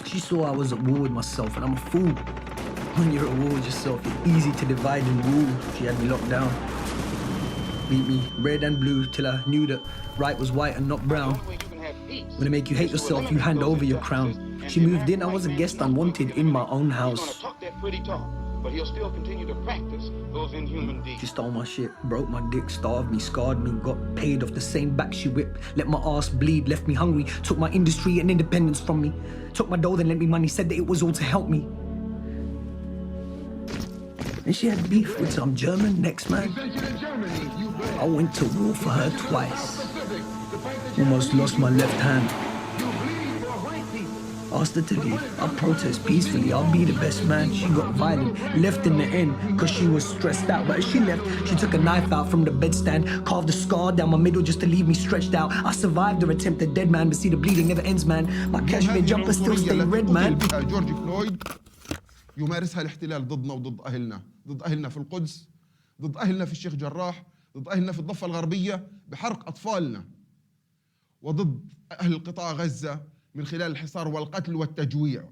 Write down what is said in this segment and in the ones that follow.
She saw I was at war with myself, and I'm a fool. When you're at war with yourself, you're easy to divide and rule. She had me locked down. Beat me red and blue till I knew that right was white and not brown. When they make you hate yourself, you hand over your crown. She moved in, I was a guest unwanted in my own house. But he'll still continue to practice those inhuman deeds. She stole my shit, broke my dick, starved me, scarred me, got paid off the same back she whipped, let my ass bleed, left me hungry, took my industry and independence from me, took my dough, then lent me money, said that it was all to help me. And she had beef with some German next man. I went to war for her twice. Almost lost my left hand. Asked her to leave. I'll protest peacefully. I'll be the best man. She got violent. Left in the end because she was stressed out. But as she left, she took a knife out from the bedstand, carved a scar down my middle just to leave me stretched out. I survived her attempt at dead man, but see the bleeding never ends, man. My cashmere jumper still stay red, man. جورج فلويد يمارسها الاحتلال ضدنا وضد أهلنا، ضد أهلنا في القدس، ضد أهلنا في الشيخ جراح، ضد أهلنا في الضفة الغربية بحرق أطفالنا، وضد أهل قطاع غزة من خلال الحصار والقتل والتجويع.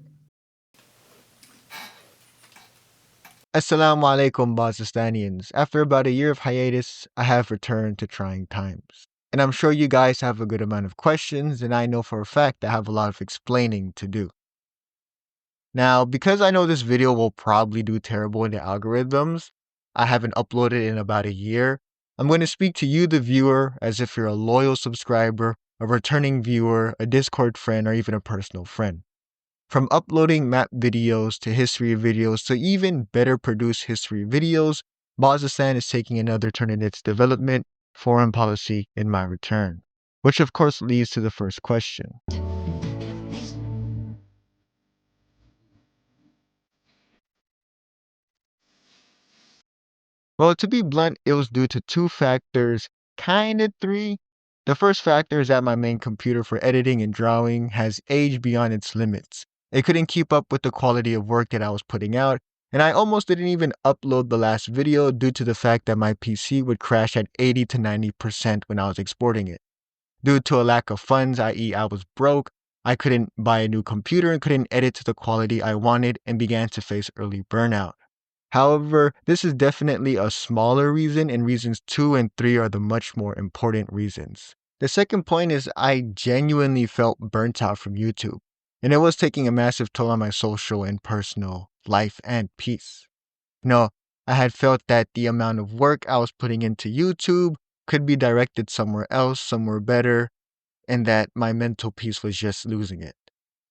Assalamu alaikum, Bozistanians. After about a year of hiatus, I have returned to trying times. And I'm sure you guys have a good amount of questions, and I know for a fact I have a lot of explaining to do. Now, because I know this video will probably do terrible in the algorithms, I haven't uploaded in about a year, I'm going to speak to you, the viewer, as if you're a loyal subscriber, a returning viewer, a Discord friend, or even a personal friend. From uploading map videos to history videos to even better produced history videos, Bozistan is taking another turn in its development, foreign policy in my return. Which of course leads to the first question. Well, to be blunt, it was due to two factors, kinda three. The first factor is that my main computer for editing and drawing has aged beyond its limits. It couldn't keep up with the quality of work that I was putting out, and I almost didn't even upload the last video due to the fact that my PC would crash at 80 to 90% when I was exporting it. Due to a lack of funds, i.e. I was broke, I couldn't buy a new computer and couldn't edit to the quality I wanted and began to face early burnout. However, this is definitely a smaller reason, and reasons 2 and 3 are the much more important reasons. The second point is I genuinely felt burnt out from YouTube, and it was taking a massive toll on my social and personal life and peace. I had felt that the amount of work I was putting into YouTube could be directed somewhere else, somewhere better, and that my mental peace was just losing it.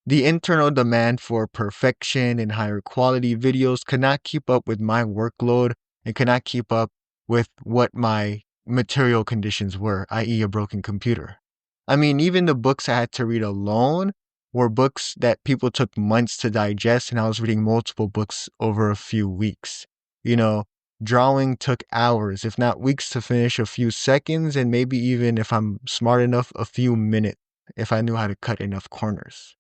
The internal demand for perfection and higher quality videos could not keep up with my workload and could not keep up with what my material conditions were, i.e. a broken computer. I mean, even the books I had to read alone were books that people took months to digest, and I was reading multiple books over a few weeks. Drawing took hours, if not weeks, to finish a few seconds, and maybe even, if I'm smart enough, a few minutes, if I knew how to cut enough corners.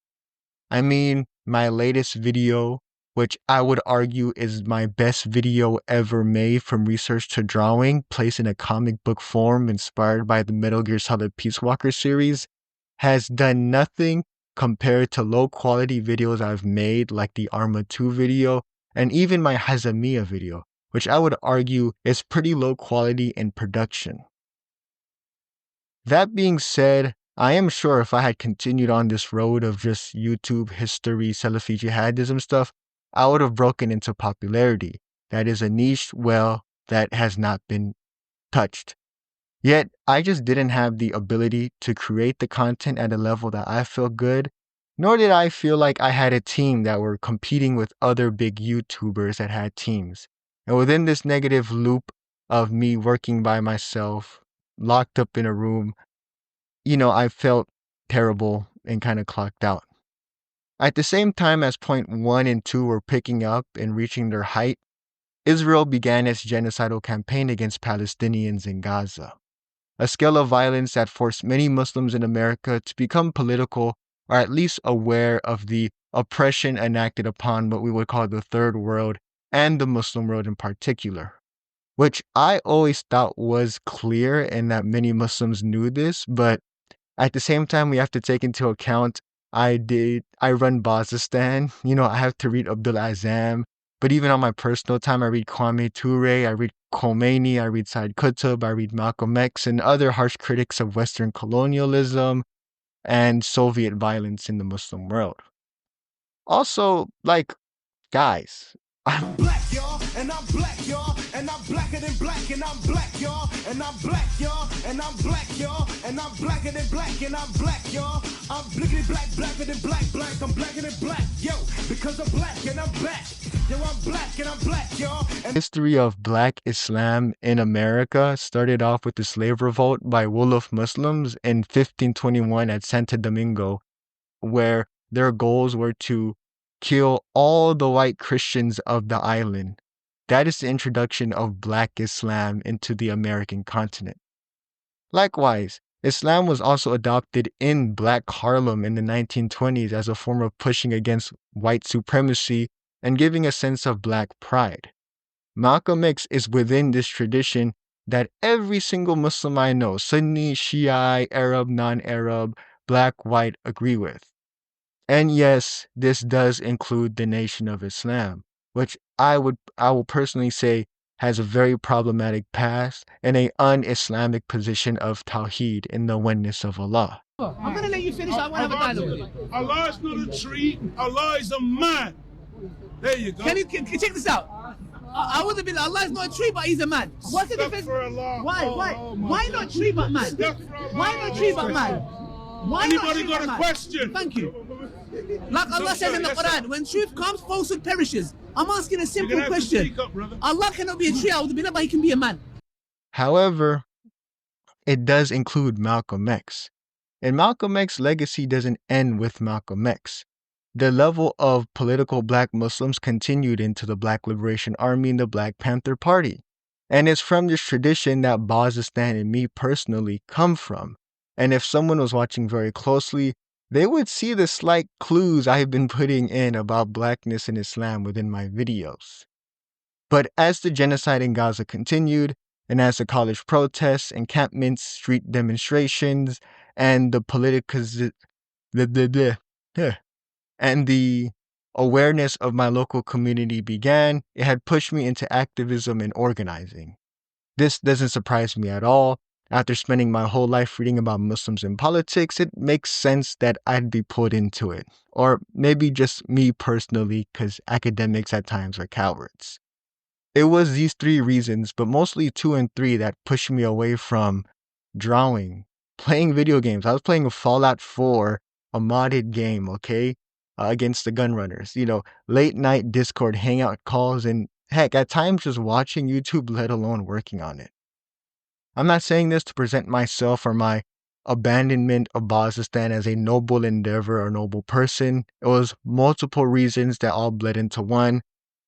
I mean, my latest video, which I would argue is my best video ever made from research to drawing, placed in a comic book form inspired by the Metal Gear Solid Peace Walker series, has done nothing compared to low quality videos I've made like the Arma 2 video and even my Hazamiya video, which I would argue is pretty low quality in production. That being said, I am sure if I had continued on this road of just YouTube history, Salafi jihadism stuff, I would have broken into popularity. That is a niche well that has not been touched. Yet, I just didn't have the ability to create the content at a level that I felt good, nor did I feel like I had a team that were competing with other big YouTubers that had teams. And within this negative loop of me working by myself, locked up in a room, I felt terrible and kind of clocked out. At the same time as point 1 and 2 were picking up and reaching their height, Israel began its genocidal campaign against Palestinians in Gaza. A scale of violence that forced many Muslims in America to become political or at least aware of the oppression enacted upon what we would call the Third World and the Muslim world in particular. Which I always thought was clear and that many Muslims knew this, but at the same time, we have to take into account I run Bozistan. I have to read Abdul Azam. But even on my personal time, I read Kwame Ture, I read Khomeini, I read Said Qutb, I read Malcolm X, and other harsh critics of Western colonialism and Soviet violence in the Muslim world. Also, guys, Black, y'all, and I'm black, y'all, and I'm blacker than black, and I'm black, y'all, and I'm black, y'all, and I'm black, y'all, and I'm blacker than black, and I'm black, y'all. I'm blickety black, blacker than black, I'm blacker than black, yo, because I'm black and I'm back. Yo, I'm black and I'm black, y'all. And history of Black Islam in America started off with the slave revolt by Wolof Muslims in 1521 at Santo Domingo, where their goals were to kill all the white Christians of the island. That is the introduction of Black Islam into the American continent. Likewise, Islam was also adopted in Black Harlem in the 1920s as a form of pushing against white supremacy and giving a sense of Black pride. Malcolm X is within this tradition that every single Muslim I know, Sunni, Shia, Arab, non-Arab, Black, white, agree with. And yes, this does include the Nation of Islam, which I will personally say has a very problematic past and an un-Islamic position of Tawheed in the oneness of Allah. I'm gonna let you finish. I want to have a dialogue with you. Allah is not a tree, Allah is a man. There you go. Can you check this out? I would have been. Allah is not a tree, but he's a man. What's the difference? Why not tree but man? Why not tree but man? Why not Anybody tree got but a man? question? Thank you. Like Allah says in the Quran, when truth comes, falsehood perishes. I'm asking a simple question. Allah cannot be a tree, I would have been, but he can be a man. However, it does include Malcolm X. And Malcolm X's legacy doesn't end with Malcolm X. The level of political Black Muslims continued into the Black Liberation Army and the Black Panther Party. And it's from this tradition that Bozistan and me personally come from. And if someone was watching very closely, they would see the slight clues I've been putting in about Blackness and Islam within my videos. But as the genocide in Gaza continued, and as the college protests, encampments, street demonstrations, and and the awareness of my local community began, it had pushed me into activism and organizing. This doesn't surprise me at all. After spending my whole life reading about Muslims and politics, it makes sense that I'd be pulled into it. Or maybe just me personally, because academics at times are cowards. It was these three reasons, but mostly 2 and 3, that pushed me away from drawing, playing video games. I was playing a Fallout 4, a modded game, okay, against the gun runners. Late night Discord hangout calls, and heck, at times just watching YouTube, let alone working on it. I'm not saying this to present myself or my abandonment of Bozistan as a noble endeavor or noble person. It was multiple reasons that all bled into one.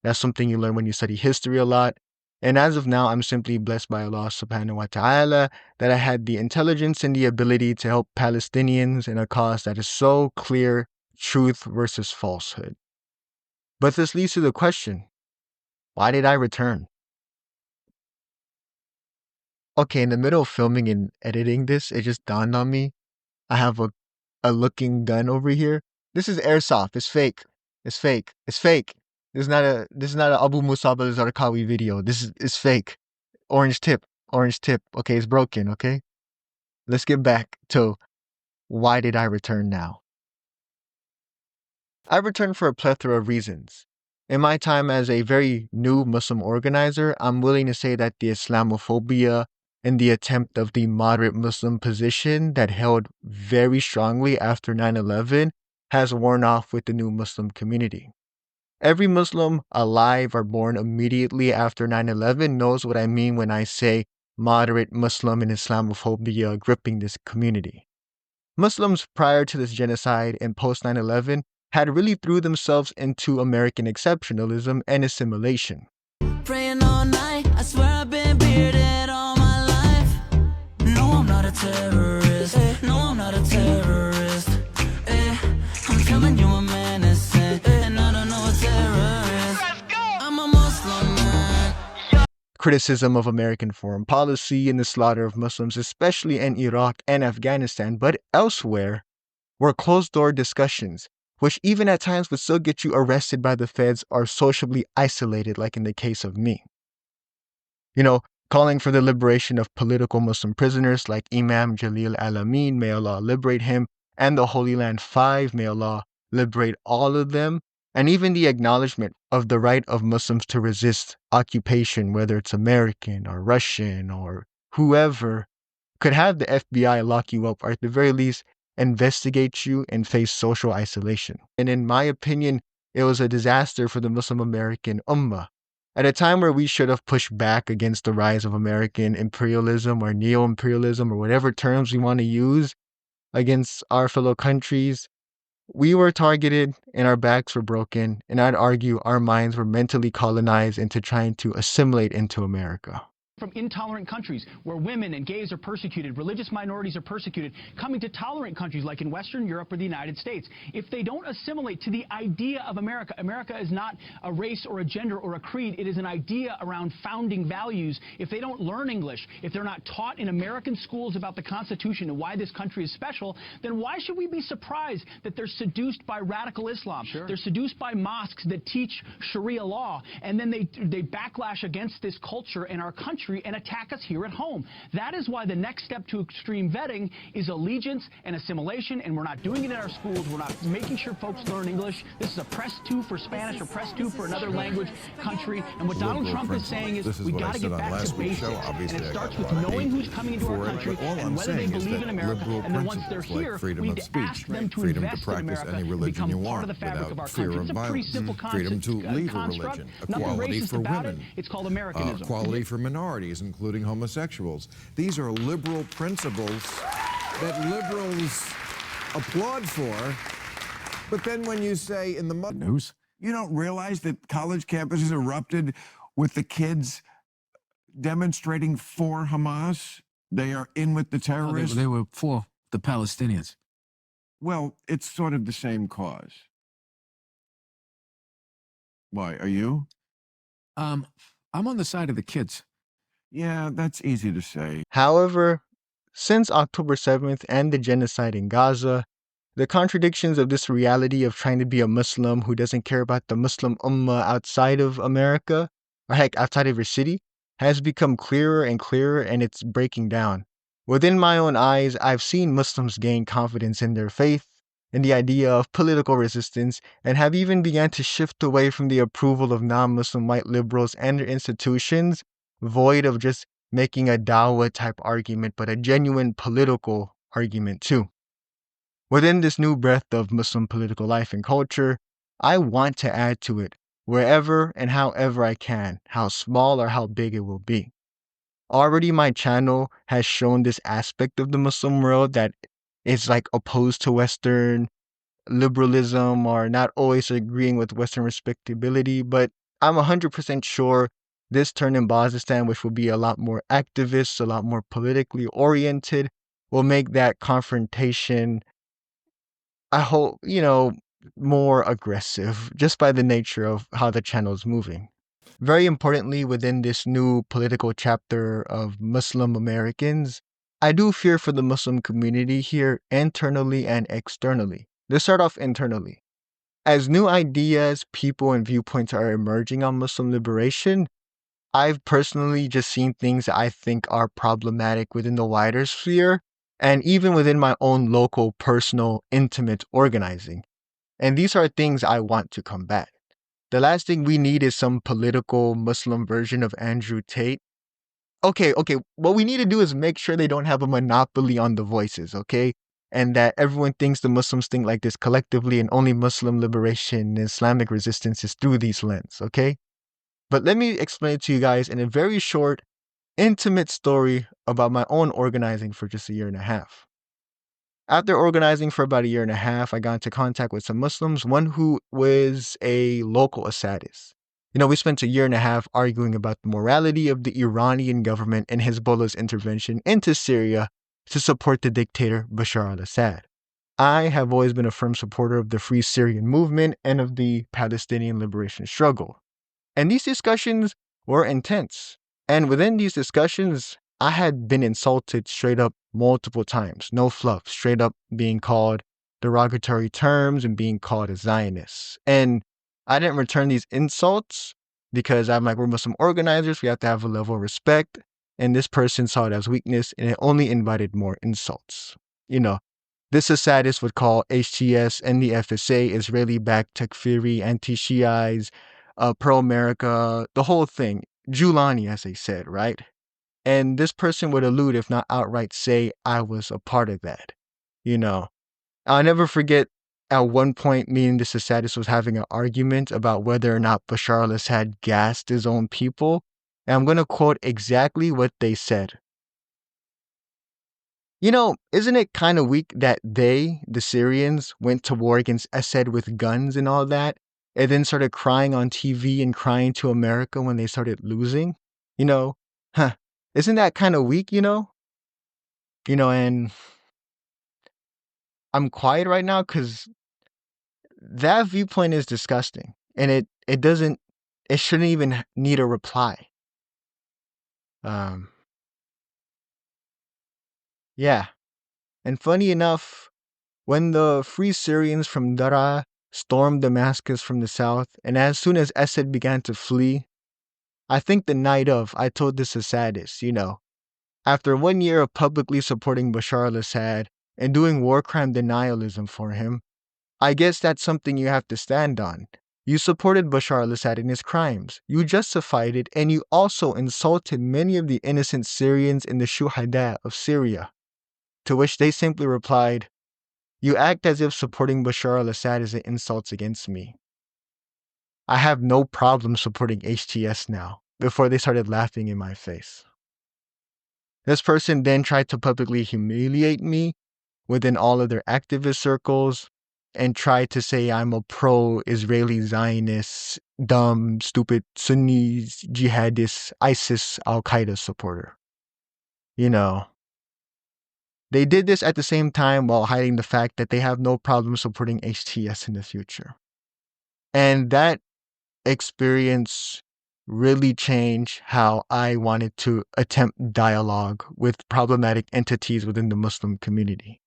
That's something you learn when you study history a lot. And as of now, I'm simply blessed by Allah subhanahu wa ta'ala that I had the intelligence and the ability to help Palestinians in a cause that is so clear, truth versus falsehood. But this leads to the question, why did I return? Okay, in the middle of filming and editing this, it just dawned on me. I have a looking gun over here. This is airsoft. It's fake. It's fake. It's fake. This is not a Abu Musab al-Zarqawi video. This is fake. Orange tip. Orange tip. Okay, it's broken, okay? Let's get back to why did I return now? I returned for a plethora of reasons. In my time as a very new Muslim organizer, I'm willing to say that the Islamophobia and the attempt of the moderate Muslim position that held very strongly after 9/11 has worn off with the new Muslim community. Every Muslim alive or born immediately after 9/11 knows what I mean when I say moderate Muslim and Islamophobia gripping this community. Muslims prior to this genocide and post 9/11 had really threw themselves into American exceptionalism and assimilation. Praying all night, I swear I've been bearded all my life. No, I'm not a terrorist. No, I'm not a terrorist. I'm telling you I'm innocent, and I don't know a terrorist. I'm a Muslim man. Criticism of American foreign policy and the slaughter of Muslims, especially in Iraq and Afghanistan, but elsewhere, were closed-door discussions, which even at times would still get you arrested by the feds or socially isolated, like in the case of me. Calling for the liberation of political Muslim prisoners like Imam Jalil al-Amin, may Allah liberate him, and the Holy Land Five, may Allah liberate all of them, and even the acknowledgement of the right of Muslims to resist occupation, whether it's American or Russian or whoever, could have the FBI lock you up or at the very least investigate you and face social isolation. And in my opinion, it was a disaster for the Muslim American Ummah. At a time where we should have pushed back against the rise of American imperialism or neo-imperialism or whatever terms we want to use against our fellow countries, we were targeted and our backs were broken, and I'd argue our minds were mentally colonized into trying to assimilate into America. From intolerant countries where women and gays are persecuted, religious minorities are persecuted, coming to tolerant countries like in Western Europe or the United States. If they don't assimilate to the idea of America, America is not a race or a gender or a creed. It is an idea around founding values. If they don't learn English, if they're not taught in American schools about the Constitution and why this country is special, then why should we be surprised that they're seduced by radical Islam? Sure. They're seduced by mosques that teach Sharia law, and then they backlash against this culture in our country and attack us here at home. That is why the next step to extreme vetting is allegiance and assimilation, and we're not doing it in our schools. We're not making sure folks learn English. This is a press 2 for Spanish or press 2 for another language country. And what Donald Trump is saying is we got to get back to basics. And it starts with knowing who's coming into our country and whether they believe in America. And then once they're here, we need to ask them to invest in America and become part of the fabric of our country. It's a pretty simple freedom to leave a construct. religion, Nothing equality racist for about women, it. It's called Americanism. equality for minorities, including homosexuals. These are liberal principles that liberals applaud for. But then when you say in the news, you don't realize that college campuses erupted with the kids demonstrating for Hamas. They are in with the terrorists. They were for the Palestinians. Well, it's sort of the same cause. Why, are you? I'm on the side of the kids. Yeah, that's easy to say. However, since October 7th and the genocide in Gaza, the contradictions of this reality of trying to be a Muslim who doesn't care about the Muslim Ummah outside of America, or heck, outside of your city, has become clearer and clearer, and it's breaking down. Within my own eyes, I've seen Muslims gain confidence in their faith, in the idea of political resistance, and have even begun to shift away from the approval of non-Muslim white liberals and their institutions, void of just making a dawah type argument, but a genuine political argument too. Within this new breadth of Muslim political life and culture, I want to add to it wherever and however I can, how small or how big it will be. Already my channel has shown this aspect of the Muslim world that is like opposed to Western liberalism or not always agreeing with Western respectability, but I'm 100% sure this turn in Bozistan, which will be a lot more activist, a lot more politically oriented, will make that confrontation, I hope, more aggressive just by the nature of how the channel is moving. Very importantly, within this new political chapter of Muslim Americans, I do fear for the Muslim community here internally and externally. Let's start off internally. As new ideas, people, and viewpoints are emerging on Muslim liberation, I've personally just seen things that I think are problematic within the wider sphere, and even within my own local, personal, intimate organizing. And these are things I want to combat. The last thing we need is some political Muslim version of Andrew Tate. Okay, what we need to do is make sure they don't have a monopoly on the voices, okay? And that everyone thinks the Muslims think like this collectively, and only Muslim liberation and Islamic resistance is through these lenses, okay? But let me explain it to you guys in a very short, intimate story about my own organizing for just a year and a half. After organizing for about a year and a half, I got into contact with some Muslims, one who was a local Assadist. We spent a year and a half arguing about the morality of the Iranian government and Hezbollah's intervention into Syria to support the dictator Bashar al-Assad. I have always been a firm supporter of the Free Syrian movement and of the Palestinian liberation struggle. And these discussions were intense. And within these discussions, I had been insulted straight up multiple times. No fluff, straight up being called derogatory terms and being called a Zionist. And I didn't return these insults because I'm like, we're Muslim organizers. We have to have a level of respect. And this person saw it as weakness, and it only invited more insults. This sadist would call HTS and the FSA Israeli-backed Takfiri, anti-Shiites, pro-America, the whole thing. Julani, as they said, right? And this person would allude, if not outright say, I was a part of that. I'll never forget at one point, me and this sadist was having an argument about whether or not Bashar al-Assad gassed his own people. And I'm going to quote exactly what they said. Isn't it kind of weak that they, the Syrians, went to war against Assad with guns and all that, and then started crying on TV and crying to America when they started losing? Isn't that kind of weak, and I'm quiet right now because that viewpoint is disgusting, and it shouldn't even need a reply. Yeah. And funny enough, when the Free Syrians from Daraa stormed Damascus from the south, and as soon as Assad began to flee, I think the night of, I told this sadist, after 1 year of publicly supporting Bashar al-Assad and doing war crime denialism for him, I guess that's something you have to stand on. You supported Bashar al-Assad in his crimes. You justified it, and you also insulted many of the innocent Syrians in the Shuhada of Syria. To which they simply replied, you act as if supporting Bashar al-Assad is an insult against me. I have no problem supporting HTS now, before they started laughing in my face. This person then tried to publicly humiliate me within all of their activist circles and tried to say I'm a pro-Israeli Zionist, dumb, stupid Sunni jihadist, ISIS, Al-Qaeda supporter. They did this at the same time while hiding the fact that they have no problem supporting HTS in the future. And that experience really changed how I wanted to attempt dialogue with problematic entities within the Muslim community.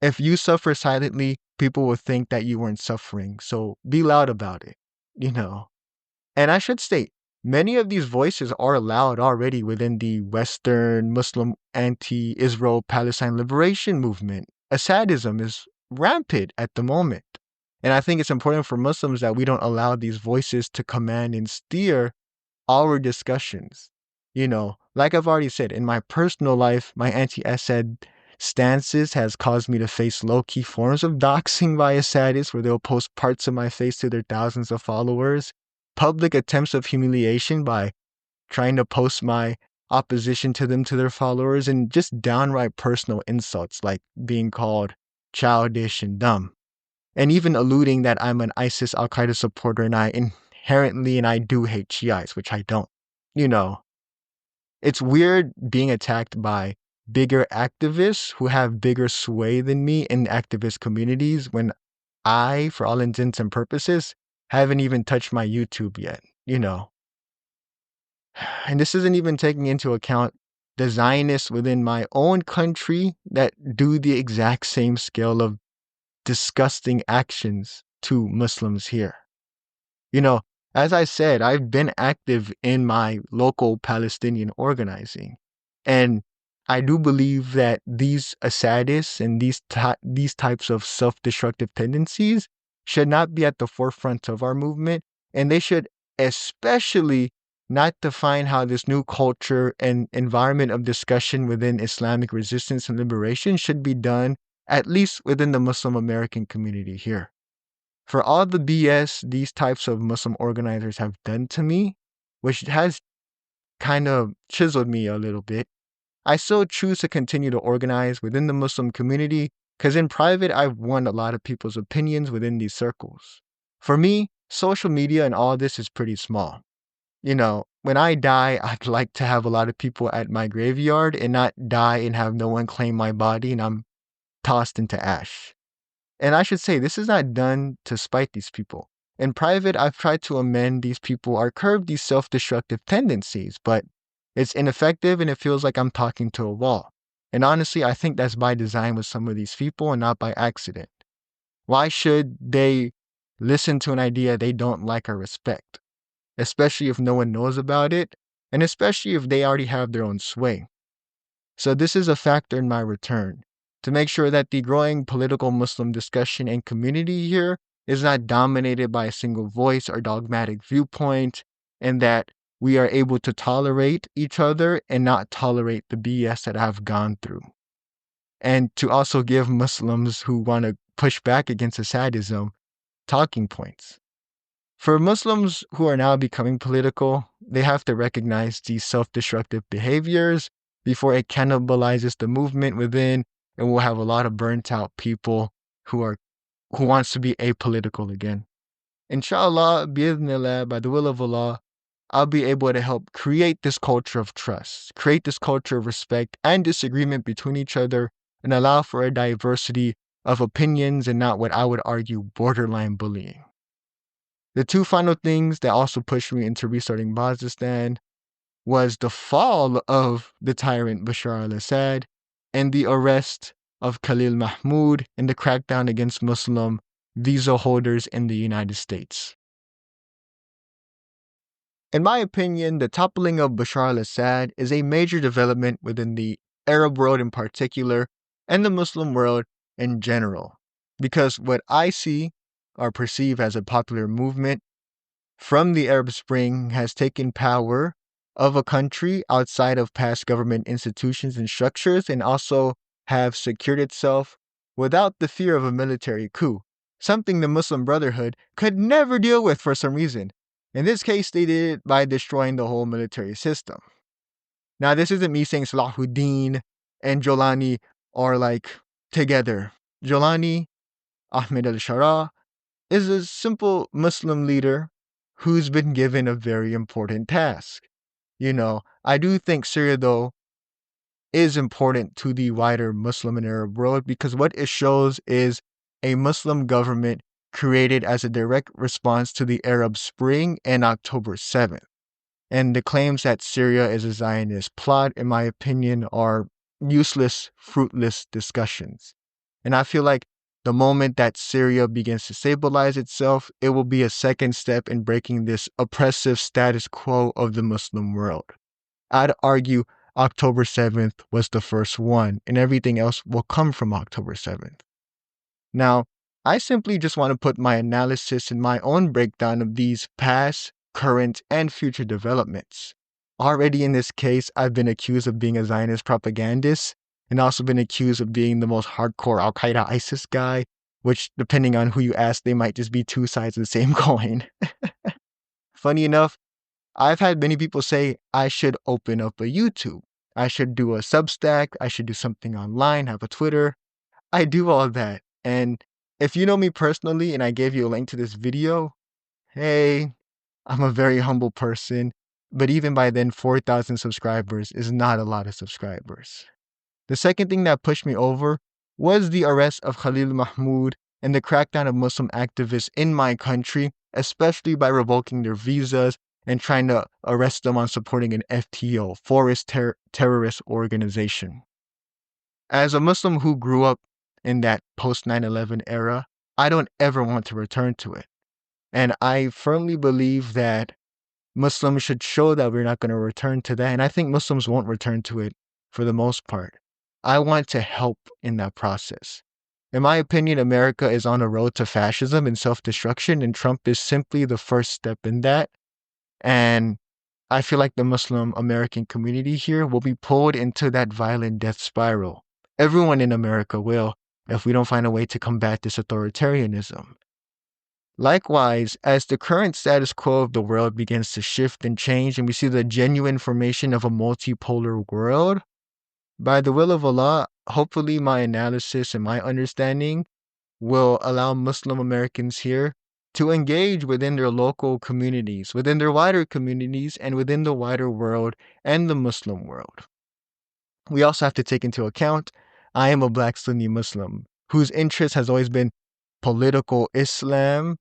If you suffer silently, people will think that you weren't suffering. So be loud about it, And I should state, many of these voices are loud already within the Western Muslim anti-Israel Palestine liberation movement. Assadism is rampant at the moment. And I think it's important for Muslims that we don't allow these voices to command and steer our discussions. Like I've already said, in my personal life, my anti-Assad stances has caused me to face low-key forms of doxing by Assadists where they'll post parts of my face to their thousands of followers, public attempts of humiliation by trying to post my opposition to them to their followers, and just downright personal insults like being called childish and dumb. And even alluding that I'm an ISIS Al-Qaeda supporter and I do hate Shiites, which I don't. It's weird being attacked by bigger activists who have bigger sway than me in activist communities when I, for all intents and purposes, haven't even touched my YouTube yet, And this isn't even taking into account the Zionists within my own country that do the exact same scale of disgusting actions to Muslims here. As I said, I've been active in my local Palestinian organizing, and I do believe that these Assadists and these types of self-destructive tendencies should not be at the forefront of our movement, and they should especially not define how this new culture and environment of discussion within Islamic resistance and liberation should be done, at least within the Muslim American community here. For all the BS these types of Muslim organizers have done to me, which has kind of chiseled me a little bit, I still choose to continue to organize within the Muslim community because in private, I've won a lot of people's opinions within these circles. For me, social media and all this is pretty small. When I die, I'd like to have a lot of people at my graveyard and not die and have no one claim my body and I'm tossed into ash. And I should say, this is not done to spite these people. In private, I've tried to amend these people or curb these self-destructive tendencies, but it's ineffective and it feels like I'm talking to a wall. And honestly, I think that's by design with some of these people and not by accident. Why should they listen to an idea they don't like or respect? Especially if no one knows about it, and especially if they already have their own sway. So this is a factor in my return, to make sure that the growing political Muslim discussion and community here is not dominated by a single voice or dogmatic viewpoint, and that we are able to tolerate each other and not tolerate the BS that I've gone through. And to also give Muslims who want to push back against the sadism talking points. For Muslims who are now becoming political, they have to recognize these self-destructive behaviors before it cannibalizes the movement within, and we'll have a lot of burnt out people who wants to be apolitical again. Inshallah, bi'idhnillah, by the will of Allah, I'll be able to help create this culture of trust, create this culture of respect and disagreement between each other, and allow for a diversity of opinions and not what I would argue borderline bullying. The two final things that also pushed me into restarting Bozistan was the fall of the tyrant Bashar al-Assad and the arrest of Khalil Mahmoud and the crackdown against Muslim visa holders in the United States. In my opinion, the toppling of Bashar al-Assad is a major development within the Arab world in particular and the Muslim world in general, because what I see or perceive as a popular movement from the Arab Spring has taken power of a country outside of past government institutions and structures, and also have secured itself without the fear of a military coup, something the Muslim Brotherhood could never deal with for some reason. In this case, they did it by destroying the whole military system. Now, this isn't me saying Salahuddin and Jolani are like together. Jolani, Ahmed al-Shara, is a simple Muslim leader who's been given a very important task. I do think Syria, though, is important to the wider Muslim and Arab world because what it shows is a Muslim government created as a direct response to the Arab Spring and October 7th. And the claims that Syria is a Zionist plot, in my opinion, are useless, fruitless discussions. And I feel like the moment that Syria begins to stabilize itself, it will be a second step in breaking this oppressive status quo of the Muslim world. I'd argue October 7th was the first one, and everything else will come from October 7th. Now, I simply just want to put my analysis and my own breakdown of these past, current, and future developments. Already in this case, I've been accused of being a Zionist propagandist, and also been accused of being the most hardcore Al-Qaeda ISIS guy, which, depending on who you ask, they might just be two sides of the same coin. Funny enough, I've had many people say I should open up a YouTube. I should do a Substack. I should do something online, have a Twitter. I do all that. And if you know me personally and I gave you a link to this video, hey, I'm a very humble person. But even by then, 4,000 subscribers is not a lot of subscribers. The second thing that pushed me over was the arrest of Khalil Mahmoud and the crackdown of Muslim activists in my country, especially by revoking their visas and trying to arrest them on supporting an FTO, Forest Terrorist Organization. As a Muslim who grew up in that post 9/11 era, I don't ever want to return to it. And I firmly believe that Muslims should show that we're not going to return to that. And I think Muslims won't return to it for the most part. I want to help in that process. In my opinion, America is on a road to fascism and self-destruction, and Trump is simply the first step in that. And I feel like the Muslim American community here will be pulled into that violent death spiral. Everyone in America will, if we don't find a way to combat this authoritarianism. Likewise, as the current status quo of the world begins to shift and change, and we see the genuine formation of a multipolar world, by the will of Allah, hopefully my analysis and my understanding will allow Muslim Americans here to engage within their local communities, within their wider communities, and within the wider world and the Muslim world. We also have to take into account, I am a Black Sunni Muslim whose interest has always been political Islam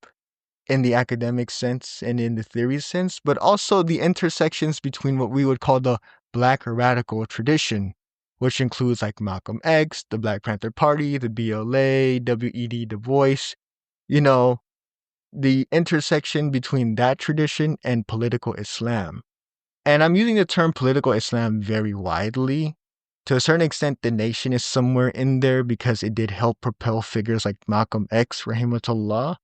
in the academic sense and in the theory sense, but also the intersections between what we would call the Black radical tradition, which includes like Malcolm X, the Black Panther Party, the BLA, WED, Du Bois, you know, the intersection between that tradition and political Islam. And I'm using the term political Islam very widely. To a certain extent, the nation is somewhere in there because it did help propel figures like Malcolm X, rahimahullah.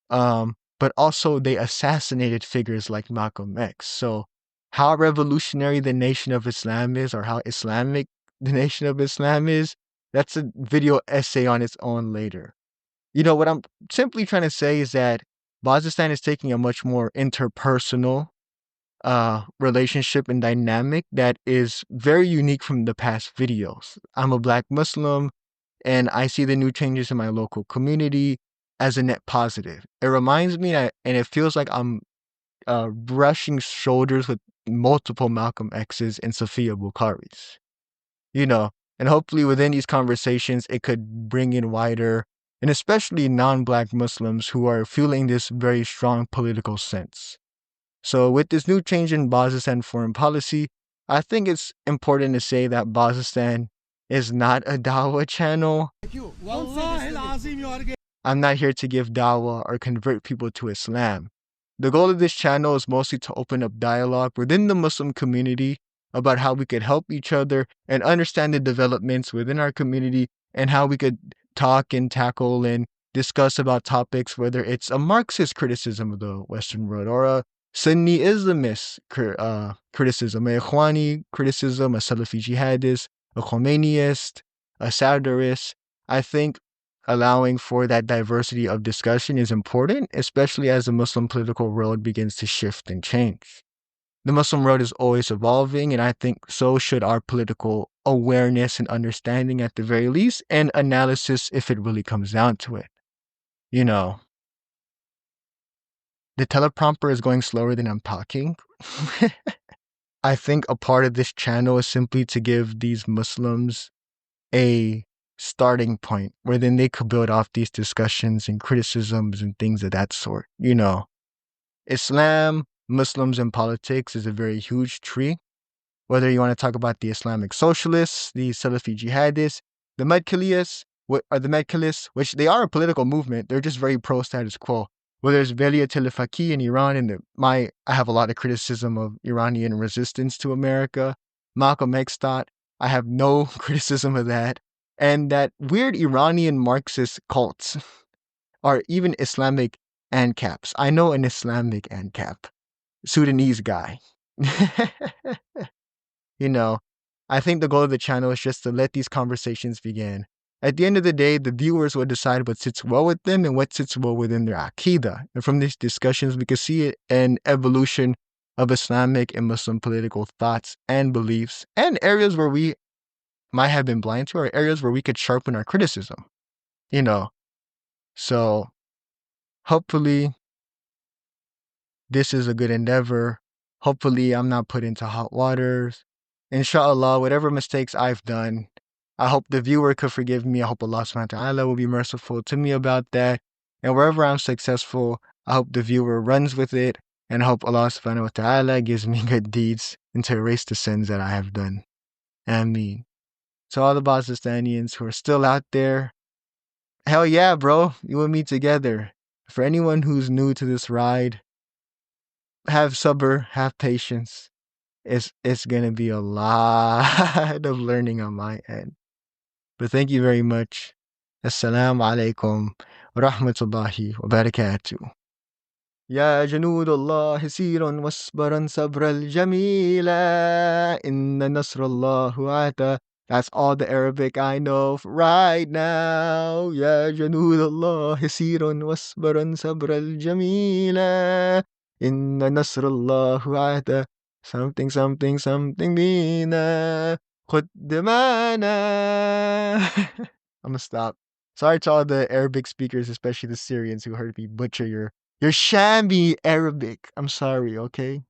But also they assassinated figures like Malcolm X. So how revolutionary the Nation of Islam is, or how Islamic the Nation of Islam is, that's a video essay on its own later. You know, what I'm simply trying to say is that Bozistan is taking a much more interpersonal relationship and dynamic that is very unique from the past videos. I'm a Black Muslim and I see the new changes in my local community as a net positive. It reminds me and it feels like I'm brushing shoulders with multiple Malcolm X's and Sophia Bukhari's. You know, and hopefully within these conversations, it could bring in wider and especially non-Black Muslims who are feeling this very strong political sense. So with this new change in Bozistan foreign policy, I think it's important to say that Bozistan is not a dawah channel. I'm not here to give dawah or convert people to Islam. The goal of this channel is mostly to open up dialogue within the Muslim community about how we could help each other and understand the developments within our community and how we could talk and tackle and discuss about topics, whether it's a Marxist criticism of the Western world or a Sunni Islamist criticism, a Ikhwani criticism, a Salafi jihadist, a Khomeiniist, a Sadarist. I think allowing for that diversity of discussion is important, especially as the Muslim political world begins to shift and change. The Muslim world is always evolving, and I think so should our political awareness and understanding at the very least, and analysis if it really comes down to it. You know, the teleprompter is going slower than I'm talking. I think a part of this channel is simply to give these Muslims a starting point where then they could build off these discussions and criticisms and things of that sort. You know, Islam, Muslims, and politics is a very huge tree. Whether you want to talk about the Islamic socialists, the Salafi jihadists, the Medkhalists, which they are a political movement, they're just very pro status quo. Whether it's Veliatul Faqih in Iran, and I have a lot of criticism of Iranian resistance to America. Malcolm X thought, I have no criticism of that. And that weird Iranian Marxist cults are even Islamic ANCAPs. I know an Islamic ANCAP, Sudanese guy. You know, I think the goal of the channel is just to let these conversations begin. At the end of the day, the viewers will decide what sits well with them and what sits well within their Aqidah. And from these discussions, we can see an evolution of Islamic and Muslim political thoughts and beliefs, and areas where we might have been blind to, or areas where we could sharpen our criticism. You know, so hopefully this is a good endeavor. Hopefully I'm not put into hot waters. Inshallah, whatever mistakes I've done, I hope the viewer could forgive me. I hope Allah subhanahu wa ta'ala will be merciful to me about that. And wherever I'm successful, I hope the viewer runs with it. And I hope Allah subhanahu wa ta'ala gives me good deeds and to erase the sins that I have done. Ameen. To all the Bozistanians who are still out there, hell yeah, bro. You and me together. For anyone who's new to this ride, have sabr, have patience. It's gonna be a lot of learning on my end. But thank you very much. Assalamu alaikum wa rahmatullahi wa barakatuh. يا جنود الله سيرا واصبرا صبر الجميلة إن نصر الله أتى. That's all the Arabic I know right now. يا جنود الله سيرا واصبرا صبر الجميلة إن نصر الله أتى. Something, something, something بينا قدمنا. I'm gonna stop. Sorry to all the Arabic speakers, especially the Syrians who heard me butcher your Shami Arabic. I'm sorry, okay?